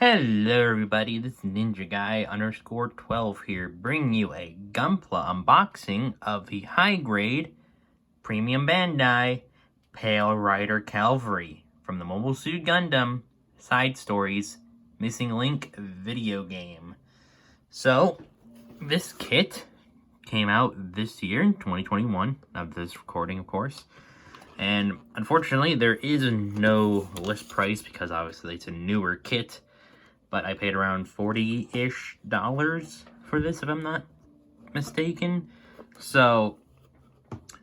Hello everybody, this is Ninja Guy _12 here, bringing you a Gunpla unboxing of the high-grade premium Bandai Pale Rider Cavalry from the Mobile Suit Gundam Side Stories Missing Link video game. So, this kit came out this year in 2021, of this recording of course. And unfortunately, there is no list price because obviously it's a newer kit. But I paid around $40-ish for this, if I'm not mistaken. So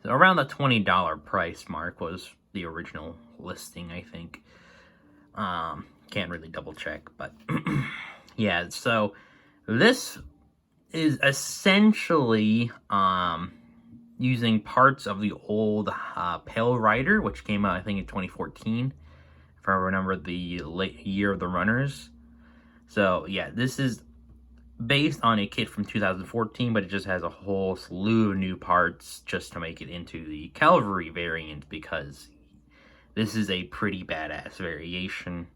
around the $20 price mark was the original listing, I think. Can't really double check, but yeah. So this is essentially using parts of the old Pale Rider, which came out I think in 2014, if I remember the late year of the runners. So yeah, this is based on a kit from 2014, but it just has a whole slew of new parts just to make it into the Cavalry variant, because this is a pretty badass variation.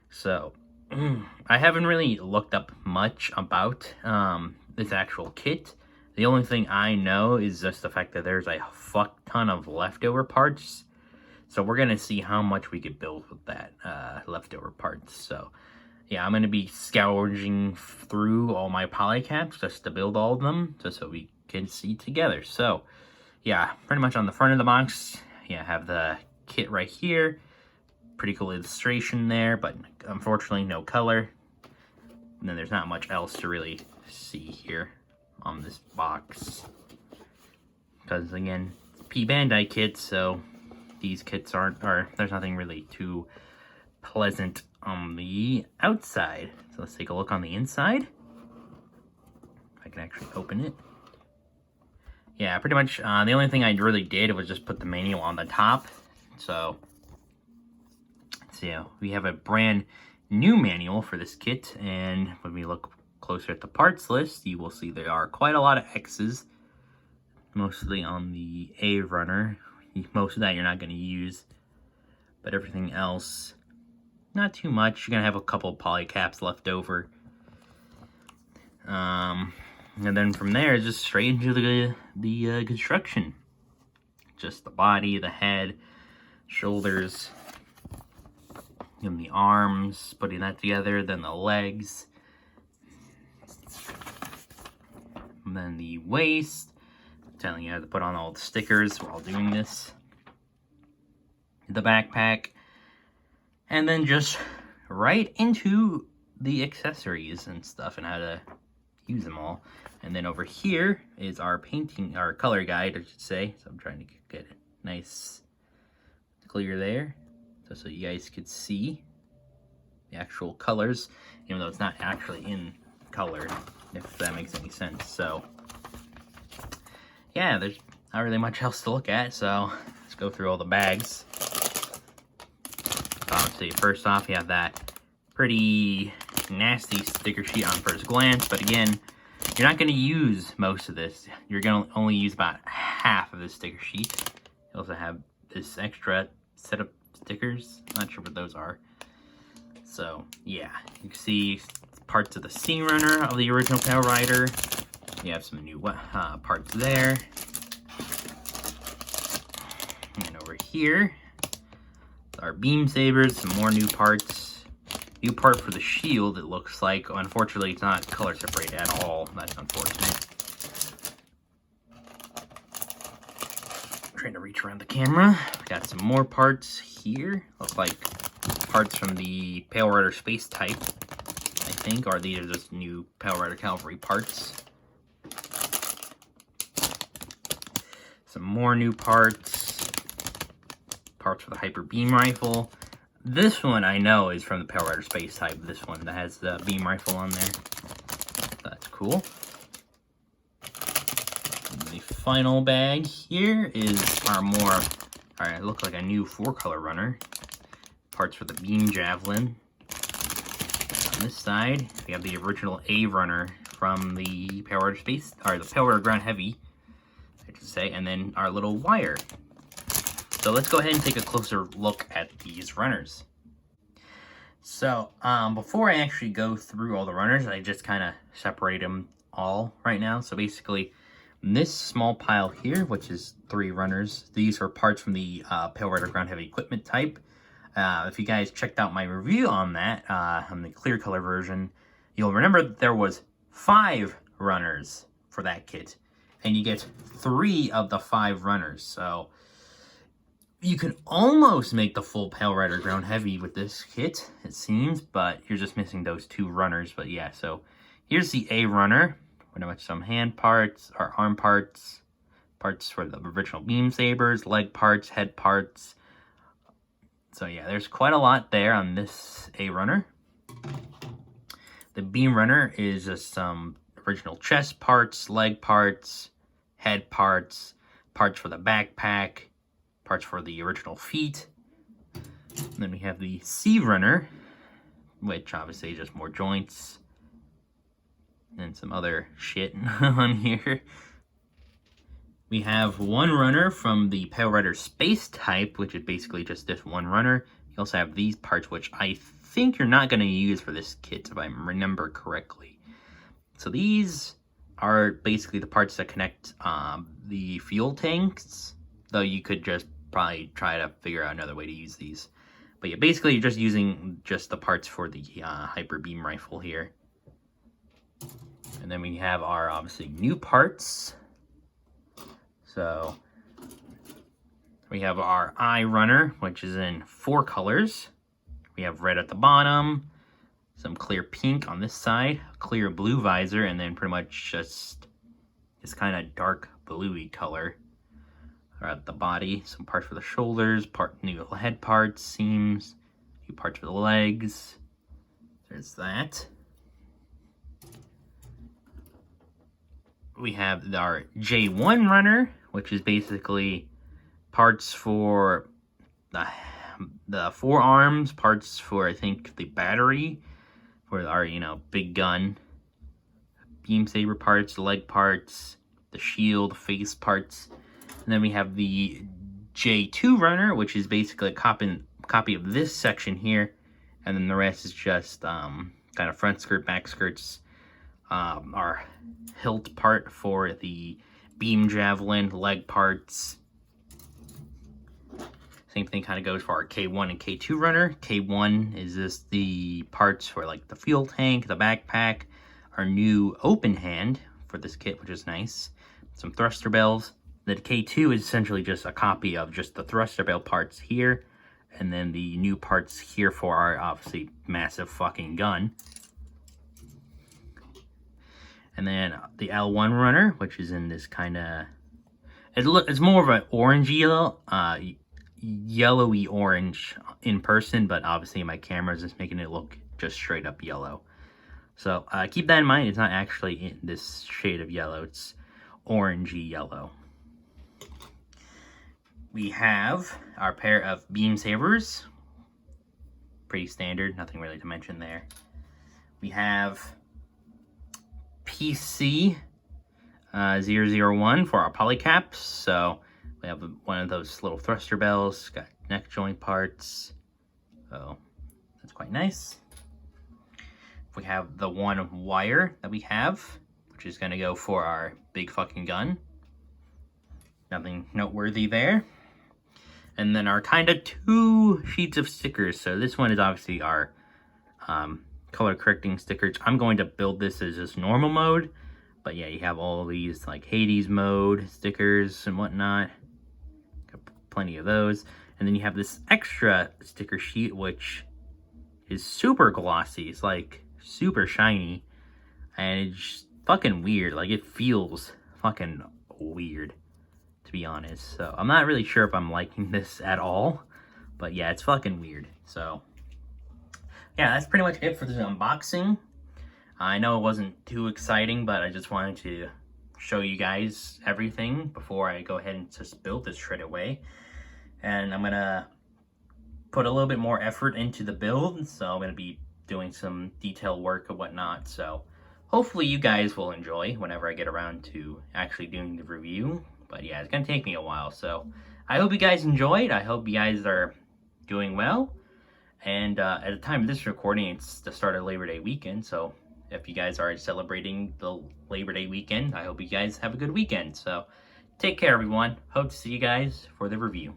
So I haven't really looked up much about this actual kit. The only thing I know is just the fact that there's a fuck ton of leftover parts. So we're gonna see how much we could build with that leftover parts. So yeah, I'm going to be scouring through all my polycaps just to build all of them, just so we can see together. So, yeah, pretty much on the front of the box, yeah, I have the kit right here. Pretty cool illustration there, but unfortunately no color. And then there's not much else to really see here on this box. Because, again, P-Bandai kits, so these kits there's nothing really too pleasant on the outside. So let's take a look on the inside. If I can actually open it. Yeah, pretty much the only thing I really did was just put the manual on the top. So yeah, we have a brand new manual for this kit, and when we look closer at the parts list, you will see there are quite a lot of X's, mostly on the A runner. Most of that you're not going to use, but everything else, not too much. You're gonna have a couple polycaps left over, and then from there, just straight into the construction. Just the body, the head, shoulders, and the arms. Putting that together, then the legs, and then the waist. I'm telling you how to put on all the stickers while doing this. The backpack. And then just right into the accessories and stuff and how to use them all. And then over here is our color guide, I should say. So I'm trying to get it nice clear there, so you guys could see the actual colors, even though it's not actually in color, if that makes any sense. So yeah, there's not really much else to look at, so let's go through all the bags. So first off, you have that pretty nasty sticker sheet on first glance, but again, you're not going to use most of this. You're going to only use about half of this sticker sheet. You also have this extra set of stickers. Not sure what those are. So yeah, you can see parts of the Sea Runner of the original Pale Rider. You have some new parts there. And over here, our beam sabers, some more new parts. New part for the shield, it looks like. Unfortunately, it's not color separated at all. That's unfortunate. I'm trying to reach around the camera. We got some more parts here. Look like parts from the Pale Rider Space type, I think, or these are just new Pale Rider Cavalry parts. Some more new parts. Parts for the Hyper Beam Rifle. This one I know is from the Pale Rider Space type. This one that has the beam rifle on there. That's cool. And the final bag here is it looks like a new 4-color runner. Parts for the Beam Javelin. On this side, we have the original A runner from the Pale Rider Space, or the Pale Rider Ground Heavy, I should say, and then our little wire. So let's go ahead and take a closer look at these runners. So, before I actually go through all the runners, I just kind of separate them all right now. So basically, this small pile here, which is 3 runners, these are parts from the Pale Rider Ground Heavy Equipment type. If you guys checked out my review on that, on the clear color version, you'll remember that there was 5 runners for that kit. And you get 3 of the 5 runners, so you can almost make the full Pale Rider Ground Heavy with this kit, it seems, but you're just missing those 2 runners. But yeah, so here's the A runner, pretty much some hand parts, or arm parts, parts for the original beam sabers, leg parts, head parts. So yeah, there's quite a lot there on this A runner. The beam runner is just some original chest parts, leg parts, head parts, parts for the backpack, parts for the original feet. And then we have the C runner, which obviously is just more joints and some other shit on here. We have 1 runner from the Pale Rider Space type, which is basically just this 1 runner. You also have these parts, which I think you're not going to use for this kit, if I remember correctly. So these are basically the parts that connect the fuel tanks, though you could just probably try to figure out another way to use these. But yeah, basically you're just using just the parts for the hyper beam rifle here. And then we have our obviously new parts. So we have our eye runner, which is in 4 colors. We have red at the bottom, some clear pink on this side, clear blue visor, and then pretty much just this kind of dark bluey color at the body. Some parts for the shoulders, new head parts, seams, a few parts for the legs. There's that. We have our J1 runner, which is basically parts for the forearms, parts for, I think, the battery, for our, big gun, beam saber parts, leg parts, the shield, face parts. And then we have the J2 runner, which is basically a copy of this section here, and then the rest is just kind of front skirt, back skirts, our hilt part for the beam javelin, leg parts. Same thing kind of goes for our K1 and K2 runner. K1 is just the parts for like the fuel tank, the backpack, our new open hand for this kit, which is nice. Some thruster bells. The K2 is essentially just a copy of just the thruster bell parts here, and then the new parts here for our obviously massive fucking gun. And then the L1 runner, which is in this kind of, it's more of an orange yellow, yellowy orange in person, but obviously my camera is just making it look just straight up yellow. So keep that in mind. It's not actually in this shade of yellow. It's orangey yellow. We have our pair of beam sabers. Pretty standard, nothing really to mention there. We have PC 001 for our polycaps. So we have one of those little thruster bells, got neck joint parts. So that's quite nice. We have the 1 wire that we have, which is going to go for our big fucking gun. Nothing noteworthy there. And then our kind of 2 sheets of stickers. So this one is obviously our color correcting stickers. I'm going to build this as just normal mode. But yeah, you have all these like Hades mode stickers and whatnot. Got plenty of those. And then you have this extra sticker sheet, which is super glossy. It's like super shiny. And it's fucking weird. Like it feels fucking weird, to be honest. So I'm not really sure if I'm liking this at all, but yeah, it's fucking weird. So yeah, that's pretty much it for this unboxing. I know it wasn't too exciting, but I just wanted to show you guys everything before I go ahead and just build this straight away. And I'm gonna put a little bit more effort into the build, so I'm gonna be doing some detail work and whatnot. So hopefully you guys will enjoy whenever I get around to actually doing the review. But yeah, it's gonna take me a while, so I hope you guys enjoyed. I hope you guys are doing well. And at the time of this recording, it's the start of Labor Day weekend. So if you guys are celebrating the Labor Day weekend, I hope you guys have a good weekend. So take care, everyone. Hope to see you guys for the review.